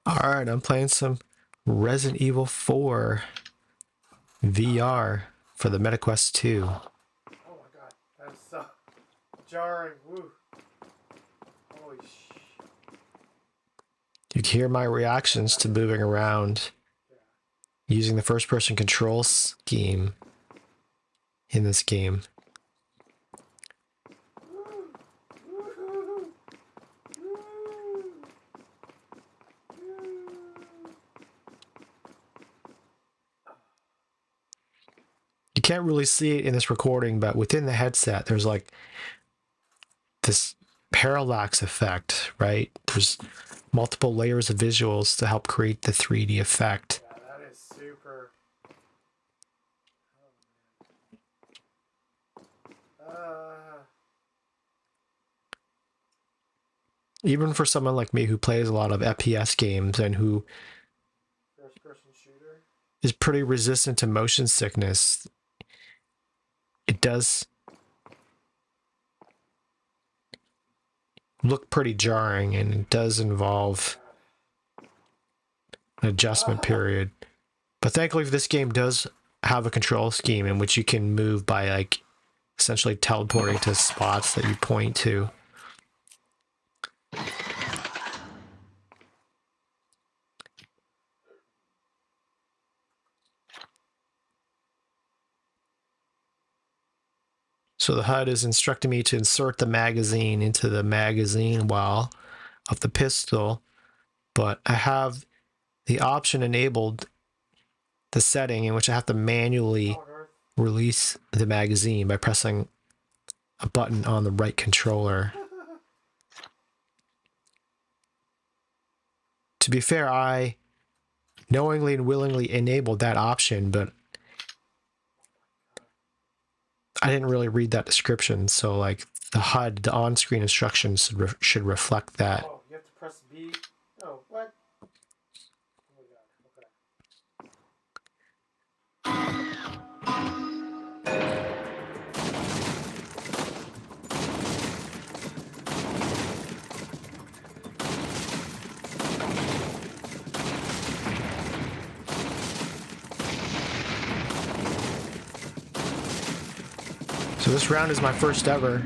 Alright, I'm playing some Resident Evil 4 VR for the MetaQuest 2. Oh my god, that is so jarring. Woo. Holy shit. You can hear my reactions to moving around using the first person control scheme in this game. You can't really see it in this recording, but within the headset, there's like this parallax effect, right? There's multiple layers of visuals to help create the 3D effect. Yeah, that is super. Even for someone like me who plays a lot of FPS games and who First-person shooter. is pretty resistant to motion sickness, it does look pretty jarring, and it does involve an adjustment period. But thankfully, this game does have a control scheme in which you can move by like essentially teleporting to spots that you point to. So the HUD is instructing me to insert the magazine into the magazine well of the pistol, but I have the option enabled, the setting in which I have to manually release the magazine by pressing a button on the right controller. To be fair, I knowingly and willingly enabled that option, but I didn't really read that description, so like the HUD, the on-screen instructions should reflect that. Oh, you have to press B. Oh, what? Oh my god. Okay. So this round is my first ever.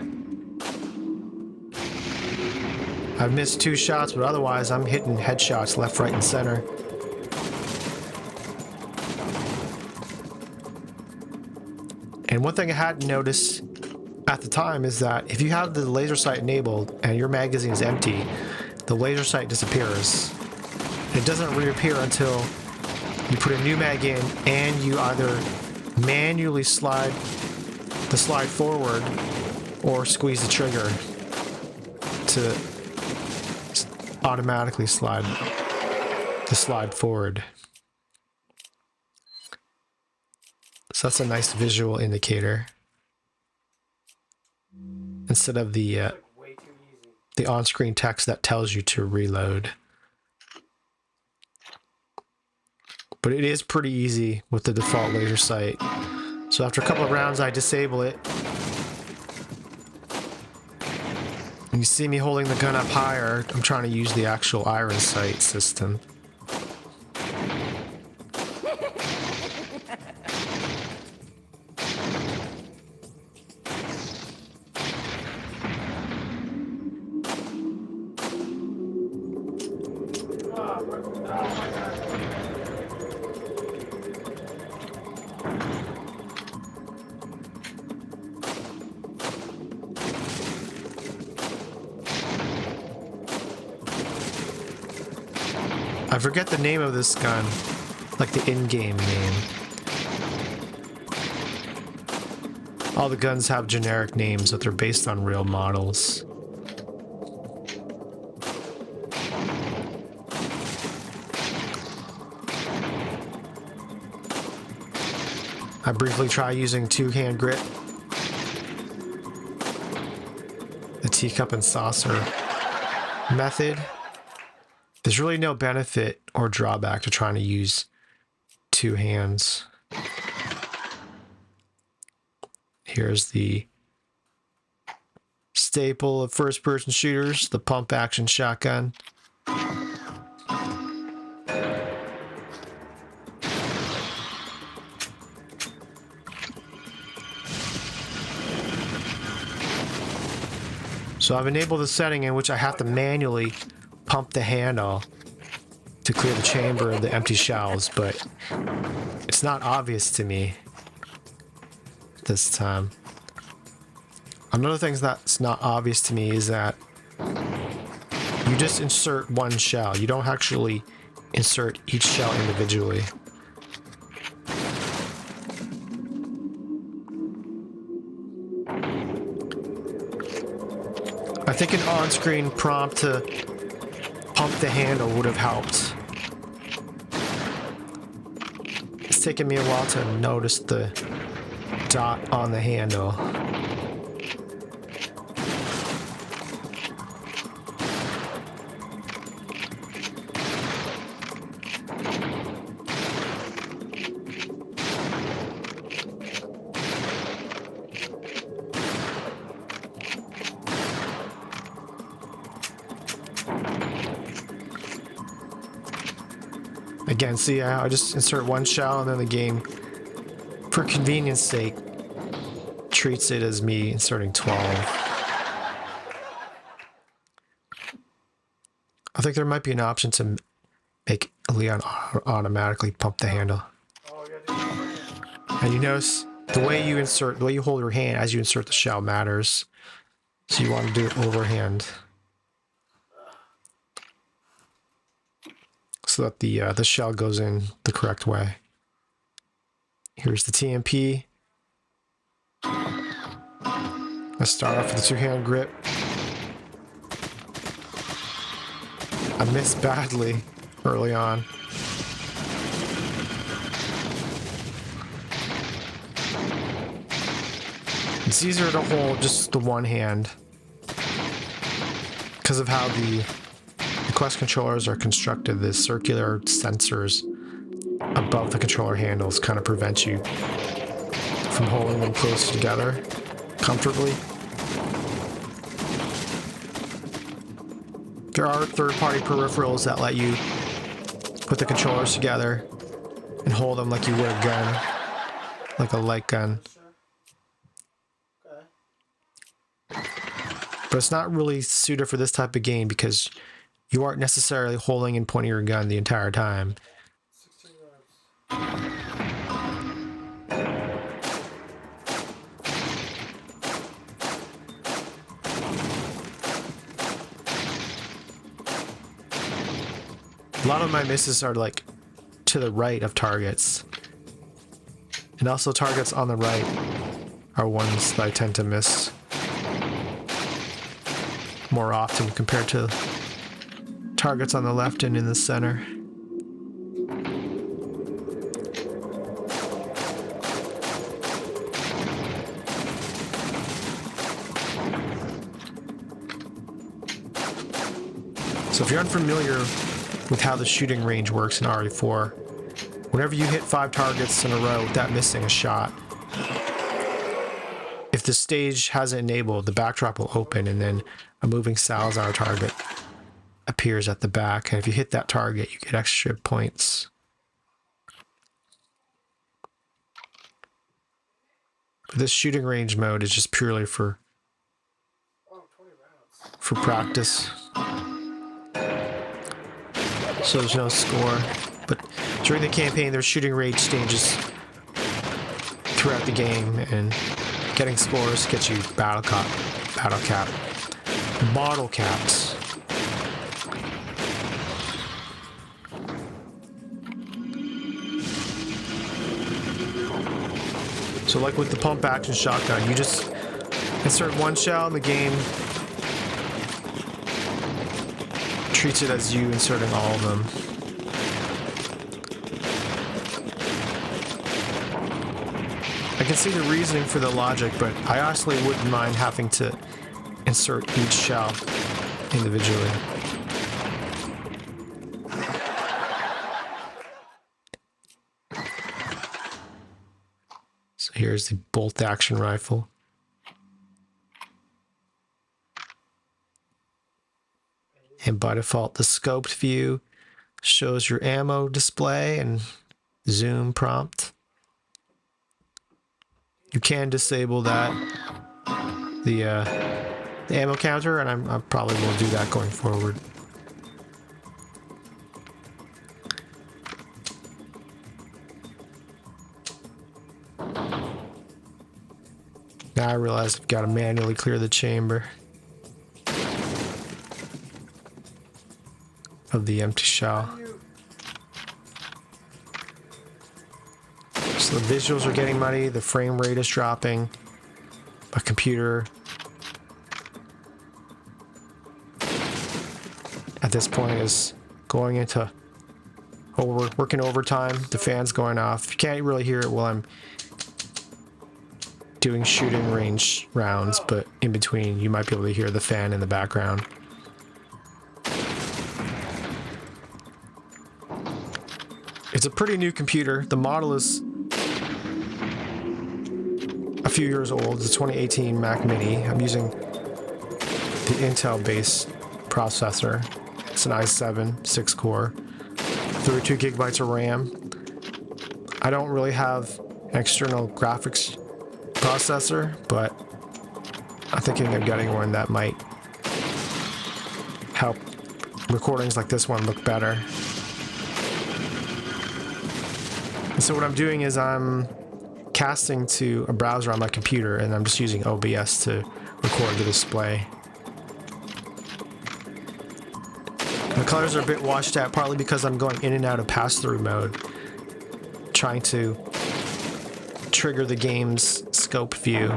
I've missed 2 shots, but otherwise I'm hitting headshots left, right, and center. And one thing I hadn't noticed at the time is that if you have the laser sight enabled and your magazine is empty, the laser sight disappears. It doesn't reappear until you put a new mag in and you either manually slide the slide forward or squeeze the trigger to automatically slide the slide forward. So that's a nice visual indicator instead of the Like way too easy. on-screen text that tells you to reload. But it is pretty easy with the default laser sight. So after a couple of rounds, I disable it. And you see me holding the gun up higher. I'm trying to use the actual iron sight system. Oh my god. I forget the name of this gun, like the in-game name. All the guns have generic names, but they're based on real models. I briefly try using two-hand grip, the teacup and saucer method. There's really no benefit or drawback to trying to use 2 hands. Here's the staple of first-person shooters, the pump-action shotgun. So I've enabled the setting in which I have to manually pump the handle to clear the chamber of the empty shells, but it's not obvious to me this time. Another thing that's not obvious to me is that you just insert one shell. You don't actually insert each shell individually. I think an on-screen prompt to pump the handle would have helped. It's taken me a while to notice the dot on the handle. Again, see, I just insert one shell and then the game, for convenience sake, treats it as me inserting 12. I think there might be an option to make Leon automatically pump the handle. Oh, yeah, And you notice the way you insert, the way you hold your hand as you insert the shell matters. So you want to do it overhand, so that the shell goes in the correct way. Here's the TMP. Let's start off with the two-hand grip. I missed badly early on. It's easier to hold just the one hand because of how the Quest controllers are constructed. The circular sensors above the controller handles kind of prevent you from holding them close together comfortably. There are third-party peripherals that let you put the controllers together and hold them like you would a gun, like a light gun. But it's not really suited for this type of game because you aren't necessarily holding and pointing your gun the entire time. 16 rounds. A lot of my misses are like to the right of targets. And also targets on the right are ones that I tend to miss more often compared to targets on the left and in the center. So if you're unfamiliar with how the shooting range works in RE4, whenever you hit 5 targets in a row without missing a shot, if the stage hasn't enabled, the backdrop will open and then a moving Salazar target appears at the back, and if you hit that target you get extra points. But this shooting range mode is just purely for 20 rounds. practice, so there's no score. But during the campaign there's shooting range stages throughout the game, and getting scores gets you bottle caps. So like with the pump action shotgun, you just insert one shell and the game treats it as you inserting all of them. I can see the reasoning for the logic, but I honestly wouldn't mind having to insert each shell individually. So here's the bolt action rifle. And by default, the scoped view shows your ammo display and zoom prompt. You can disable that. The the ammo counter, and I probably will do that going forward. Now I realize I've got to manually clear the chamber of the empty shell. So the visuals are getting muddy, the frame rate is dropping. My computer at this point is going into working overtime. The fan's going off. You can't really hear it while I'm doing shooting range rounds, but in between you might be able to hear the fan in the background. It's a pretty new computer. The model is a few years old. It's a 2018 Mac Mini. I'm using the Intel based processor. It's an i7 6-core, 32 gigabytes of RAM. I don't really have an external graphics processor, but I'm thinking of getting one that might help recordings like this one look better. And so what I'm doing is I'm casting to a browser on my computer, and I'm just using OBS to record the display. The colors are a bit washed out, partly because I'm going in and out of pass-through mode, trying to trigger the game's scope view.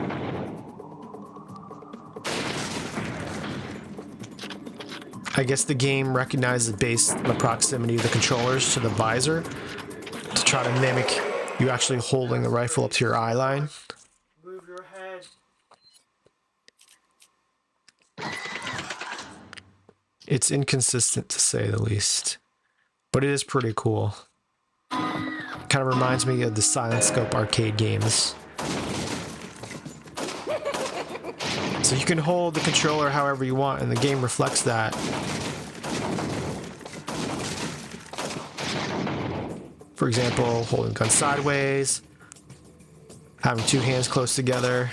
I guess the game recognizes based on the proximity of the controllers to the visor to try to mimic you actually holding the rifle up to your eye line. Move your head. It's inconsistent to say the least, but it is pretty cool. Kind of reminds me of the Silent Scope arcade games. So you can hold the controller however you want, and the game reflects that. For example, holding the gun sideways, having two hands close together.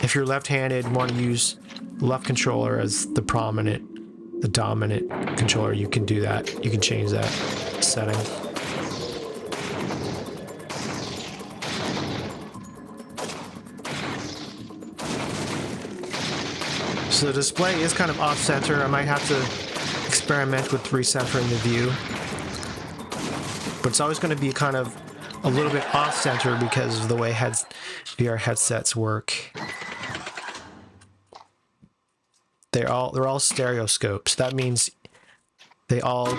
If you're left-handed, you want to use the left controller as the dominant controller. You can do that. You can change that setting. So the display is kind of off-center. I might have to experiment with recentering the view. But it's always going to be kind of a little bit off-center because of the way VR headsets work. They're all stereoscopes. That means they all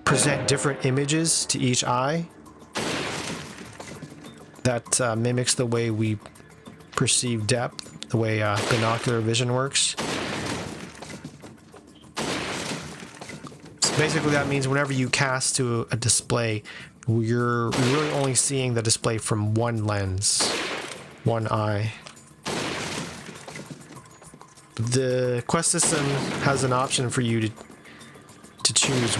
present different images to each eye. That mimics the way we perceive depth, the way binocular vision works. So basically that means whenever you cast to a display, you're really only seeing the display from one lens, one eye. The Quest system has an option for you to choose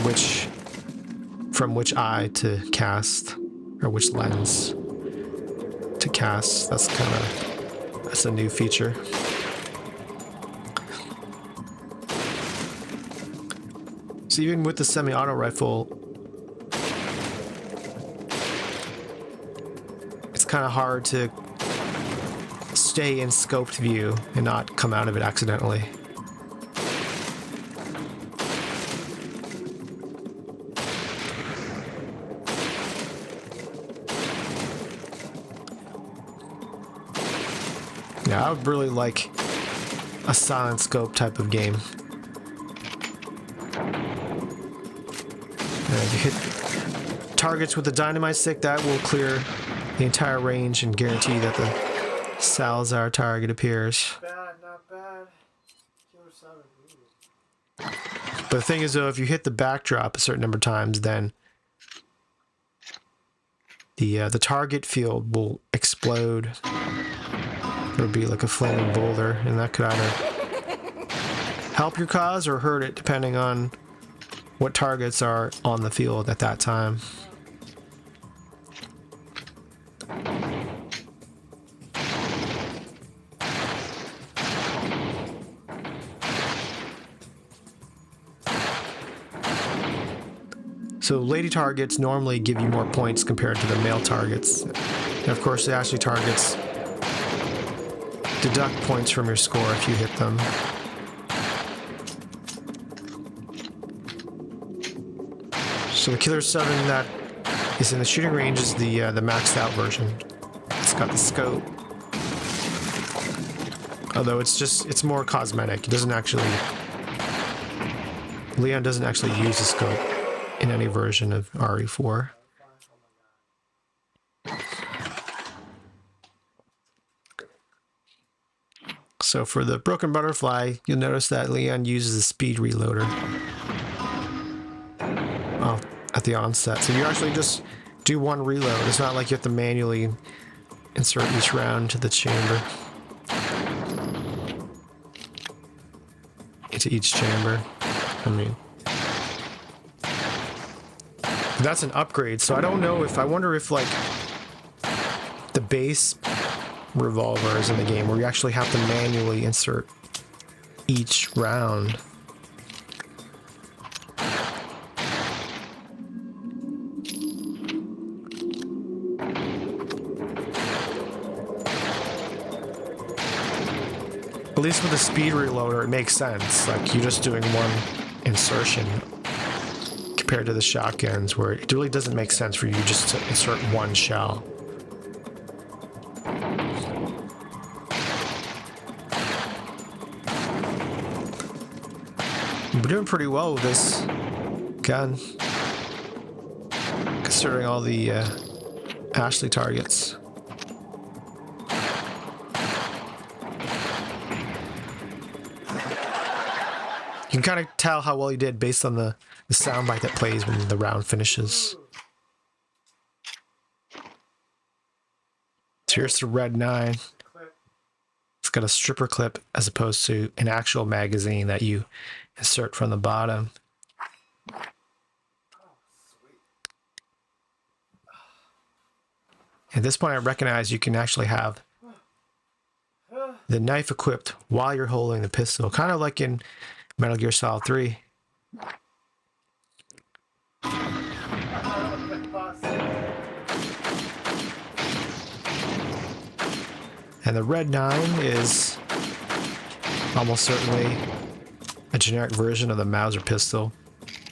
from which eye to cast, or which lens to cast. That's a new feature. So even with the semi-auto rifle, it's kind of hard to stay in scoped view and not come out of it accidentally. Yeah, I would really like a silent scope type of game. And if you hit targets with the dynamite stick, that will clear the entire range and guarantee that the Salazar target appears. Bad, not bad. Killer 7. But the thing is, though, if you hit the backdrop a certain number of times, then the target field will explode. There'll be like a flaming boulder, and that could either help your cause or hurt it, depending on what targets are on the field at that time. So lady targets normally give you more points compared to the male targets. And of course, the Ashley targets deduct points from your score if you hit them. So the Killer 7 that is in the shooting range is the maxed out version. It's got the scope. Although it's more cosmetic. It doesn't actually... Leon doesn't actually use the scope in any version of RE4. So for the Broken Butterfly, you'll notice that Leon uses a speed reloader at the onset. So you actually just do one reload. It's not like you have to manually insert each round to the chamber. Into each chamber. I mean, that's an upgrade. So I don't know if, I wonder if like the base revolvers in the game where you actually have to manually insert each round. At least with the speed reloader, it makes sense. Like you're just doing one insertion compared to the shotguns where it really doesn't make sense for you just to insert one shell. We're doing pretty well with this gun, considering all the Ashley targets. You can kind of tell how well you did based on the soundbite that plays when the round finishes. So here's the Red 9. It's got a stripper clip as opposed to an actual magazine that you insert from the bottom. At this point, I recognize you can actually have the knife equipped while you're holding the pistol, kind of like in Metal Gear Solid 3. And the Red 9 is almost certainly a generic version of the Mauser pistol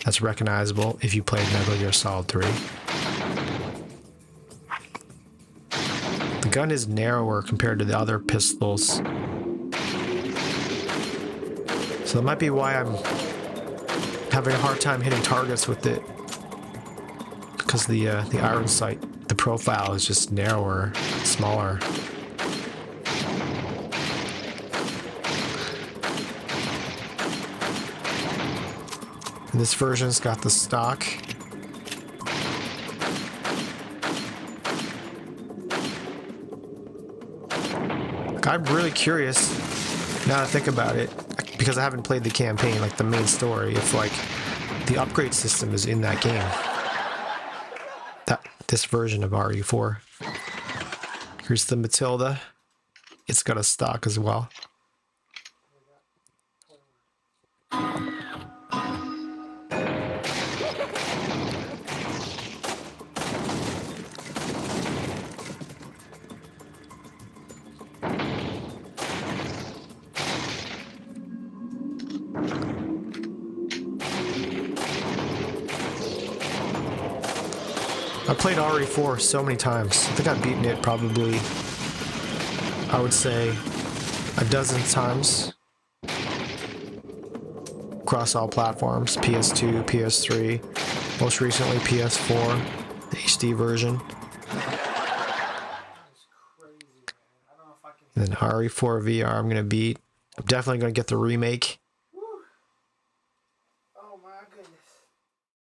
that's recognizable if you played Metal Gear Solid 3. The gun is narrower compared to the other pistols. So that might be why I'm having a hard time hitting targets with it. Because the iron sight, the profile is just narrower, smaller. And this version's got the stock. I'm really curious, now that I think about it, because I haven't played the campaign, like the main story, if like the upgrade system is in that game. This version of RE4. Here's the Matilda. It's got a stock as well. I played RE4 so many times. I think I've beaten it probably, I would say, a dozen times. Across all platforms, PS2, PS3, most recently PS4, the HD version. And then RE4 VR I'm going to beat. I'm definitely going to get the remake.